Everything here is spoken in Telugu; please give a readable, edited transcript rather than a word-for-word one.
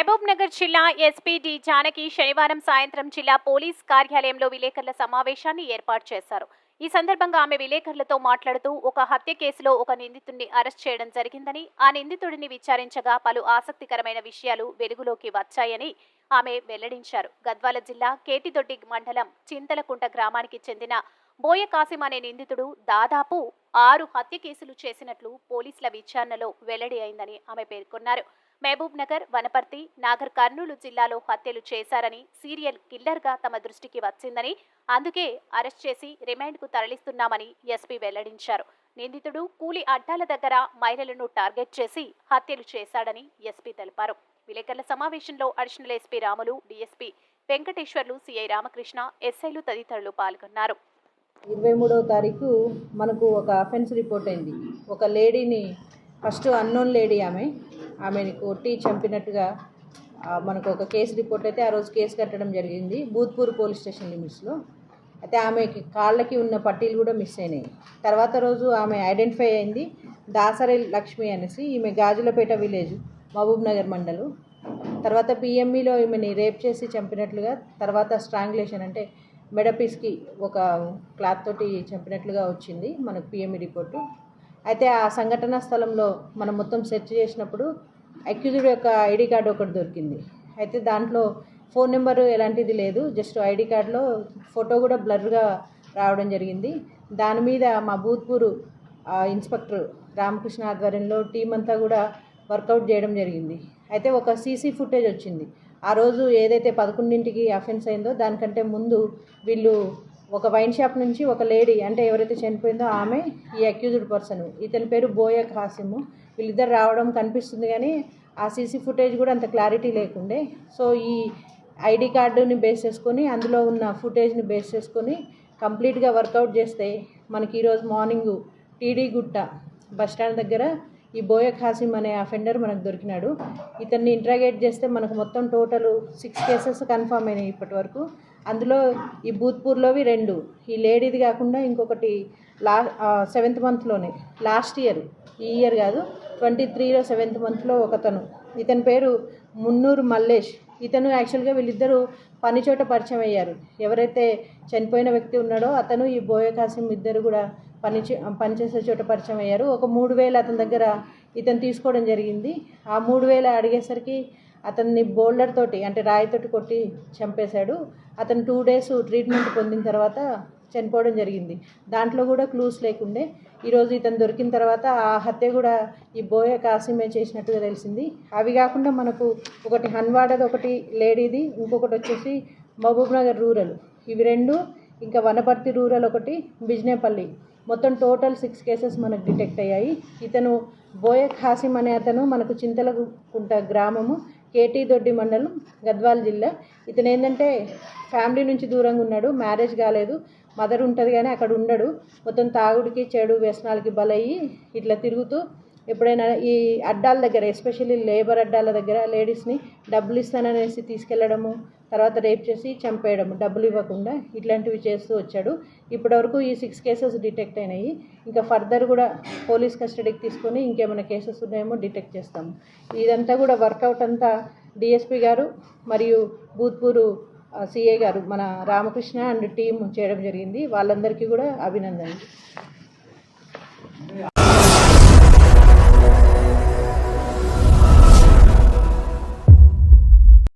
మహబూబ్ నగర్ జిల్లా ఎస్పీ డి జానకి శనివారం సాయంత్రం జిల్లా పోలీస్ కార్యాలయంలో విలేకరుల సమావేశాన్ని ఏర్పాటు చేశారు. ఈ సందర్భంగా ఆమె విలేకరులతో మాట్లాడుతూ ఒక హత్య కేసులో ఒక నిందితుడిని అరెస్ట్ చేయడం జరిగిందని, ఆ నిందితుడిని విచారించగా పలు ఆసక్తికరమైన విషయాలు వెలుగులోకి వచ్చాయని ఆమె వెల్లడించారు. గద్వాల జిల్లా కేటిదొడ్డి మండలం చింతలకుంట గ్రామానికి చెందిన బోయ కాసిం అనే నిందితుడు దాదాపు 6 హత్య కేసులు చేసినట్లు పోలీసుల విచారణలో వెల్లడి అయిందని ఆమె పేర్కొన్నారు. మహబూబ్ నగర్, వనపర్తి, నాగర్ కర్నూలు జిల్లాలో హత్యలు చేశారని, సీరియల్ కిల్లర్ గా తమ దృష్టికి వచ్చిందని, అందుకే అరెస్ట్ చేసి రిమాండ్కు తరలిస్తున్నామని ఎస్పీ వెల్లడించారు. నిందితుడు కూలి అడ్డాల దగ్గర మహిళలను టార్గెట్ చేసి హత్యలు చేశాడని ఎస్పీ తెలిపారు. విలేకరుల సమావేశంలో additional SP Ramulu, DSP Venkateswarlu, CI Ramakrishna, ఎస్ఐలు తదితరులు పాల్గొన్నారు. 23వ తారీఖు మనకు ఒక అఫెన్స్ రిపోర్ట్ అయింది. ఒక లేడీని ఫస్ట్ అన్నోన్ లేడీ ఆమెని కొట్టి చంపినట్టుగా మనకు ఒక కేసు రిపోర్ట్ అయితే ఆ రోజు కేసు కట్టడం జరిగింది బూత్పూర్ పోలీస్ స్టేషన్ లిమిట్స్లో. అయితే ఆమెకి కాళ్ళకి ఉన్న పట్టీలు కూడా మిస్ అయినాయి. తర్వాత రోజు ఆమె ఐడెంటిఫై అయింది దాసరి లక్ష్మి అనేసి. ఈమె గాజులపేట విలేజ్, మహబూబ్ నగర్ మండలు. తర్వాత పిఎంఈలో ఈమెని రేప్ చేసి చంపినట్లుగా, తర్వాత స్ట్రాంగులేషన్ అంటే మెడపీస్కి ఒక క్లాత్ తోటి చంపినట్లుగా వచ్చింది మనకు పిఎంఈ రిపోర్టు. అయితే ఆ సంఘటనా స్థలంలో మనం మొత్తం సెర్చ్ చేసినప్పుడు అక్యూజ్డ్ యొక్క ఐడి కార్డు ఒకటి దొరికింది. అయితే దాంట్లో ఫోన్ నెంబరు ఎలాంటిది లేదు, జస్ట్ ఐడి కార్డులో ఫోటో కూడా బ్లర్గా రావడం జరిగింది. దాని మీద మా బూత్పూర్ ఇన్స్పెక్టర్ రామకృష్ణ ఆధ్వర్యంలో టీం అంతా కూడా వర్కౌట్ చేయడం జరిగింది. అయితే ఒక సీసీ ఫుటేజ్ వచ్చింది. ఆ రోజు ఏదైతే 11ంటికి అఫెన్స్ అయిందో దానికంటే ముందు వీళ్ళు ఒక వైన్ షాప్ నుంచి ఒక లేడీ, అంటే ఎవరైతే చనిపోయిందో ఆమె, ఈ అక్యూజ్డ్ పర్సన్, ఇతని పేరు బోయ కాసిము, వీళ్ళిద్దరు రావడం కనిపిస్తుంది. కానీ ఆ సీసీ ఫుటేజ్ కూడా అంత క్లారిటీ లేకుండే. సో ఈ ఐడి కార్డుని బేస్ చేసుకొని, అందులో ఉన్న ఫుటేజ్ని బేస్ చేసుకొని కంప్లీట్గా వర్కౌట్ చేస్తే మనకి ఈరోజు మార్నింగ్ టీడీ గుట్ట బస్టాండ్ దగ్గర ఈ బోయ కాసిం అనే అఫెండర్ మనకు దొరికినాడు. ఇతన్ని ఇంట్రాగేట్ చేస్తే మనకు మొత్తం టోటల్ 6 కేసెస్ కన్ఫర్మ్ అయినాయి ఇప్పటి వరకు. అందులో ఈ బూత్పూర్లోవి 2, ఈ లేడీది కాకుండా ఇంకొకటి 7th మంత్లోనే, లాస్ట్ ఇయర్, ఈ ఇయర్ కాదు 23లో 7th మంత్లో ఒకతను, ఇతని పేరు మున్నూరు మల్లేష్. ఇతను యాక్చువల్గా వీళ్ళిద్దరూ పనిచోట పరిచయం అయ్యారు. ఎవరైతే చనిపోయిన వ్యక్తి ఉన్నాడో అతను ఈ బోయ కాసిం ఇద్దరు కూడా పనిచేసే చోట పరిచయం అయ్యారు. ఒక 3000 అతని దగ్గర ఇతను తీసుకోవడం జరిగింది. ఆ 3000 అడిగేసరికి అతన్ని బోల్డర్ తోటి, అంటే రాయితోటి కొట్టి చంపేశాడు. అతను 2 డేస్ ట్రీట్మెంట్ పొందిన తర్వాత చనిపోవడం జరిగింది. దాంట్లో కూడా క్లూస్ లేకుండే ఈరోజు ఇతను దొరికిన తర్వాత ఆ హత్య కూడా ఈ బోయ కాసిమే చేసినట్టుగా తెలిసింది. అవి కాకుండా మనకు ఒకటి హన్వాడది, ఒకటి లేడీది, ఇంకొకటి వచ్చేసి మహబూబ్ నగర్ రూరల్, ఇవి 2, ఇంకా వనపర్తి రూరల్ ఒకటి, బిజ్నేపల్లి, మొత్తం టోటల్ 6 కేసెస్ మనకు డిటెక్ట్ అయ్యాయి. ఇతను బోయ కాసిం అనే అతను మనకు చింతలకుంట గ్రామము, కేటిదొడ్డి మండలం, గద్వాల జిల్లా. ఇతను ఏంటంటే ఫ్యామిలీ నుంచి దూరంగా ఉన్నాడు, మ్యారేజ్ కాలేదు, మదర్ ఉంటుంది కానీ అక్కడ ఉండడు. మొత్తం తాగుడికి, చెడు వ్యసనాలకి బలయ్యి ఇట్లా తిరుగుతూ ఎప్పుడైనా ఈ అడ్డాల దగ్గర, ఎస్పెషల్లీ లేబర్ అడ్డాల దగ్గర లేడీస్ని డబ్బులు ఇస్తాననేసి తీసుకెళ్లడము, తర్వాత రేప్ చేసి చంపేయడము డబ్బులు ఇవ్వకుండా, ఇట్లాంటివి చేస్తూ వచ్చాడు. ఇప్పటివరకు ఈ 6 కేసెస్ డిటెక్ట్ అయినాయి. ఇంకా ఫర్దర్ కూడా పోలీస్ కస్టడీకి తీసుకొని ఇంకేమైనా కేసెస్ ఉన్నాయేమో డిటెక్ట్ చేస్తాము. ఇదంతా కూడా వర్కౌట్ అంతా డిఎస్పీ గారు మరియు బూత్పూరు సిఐ గారు మన రామకృష్ణ అండ్ టీం చేయడం జరిగింది. వాళ్ళందరికీ కూడా అభినందనలు.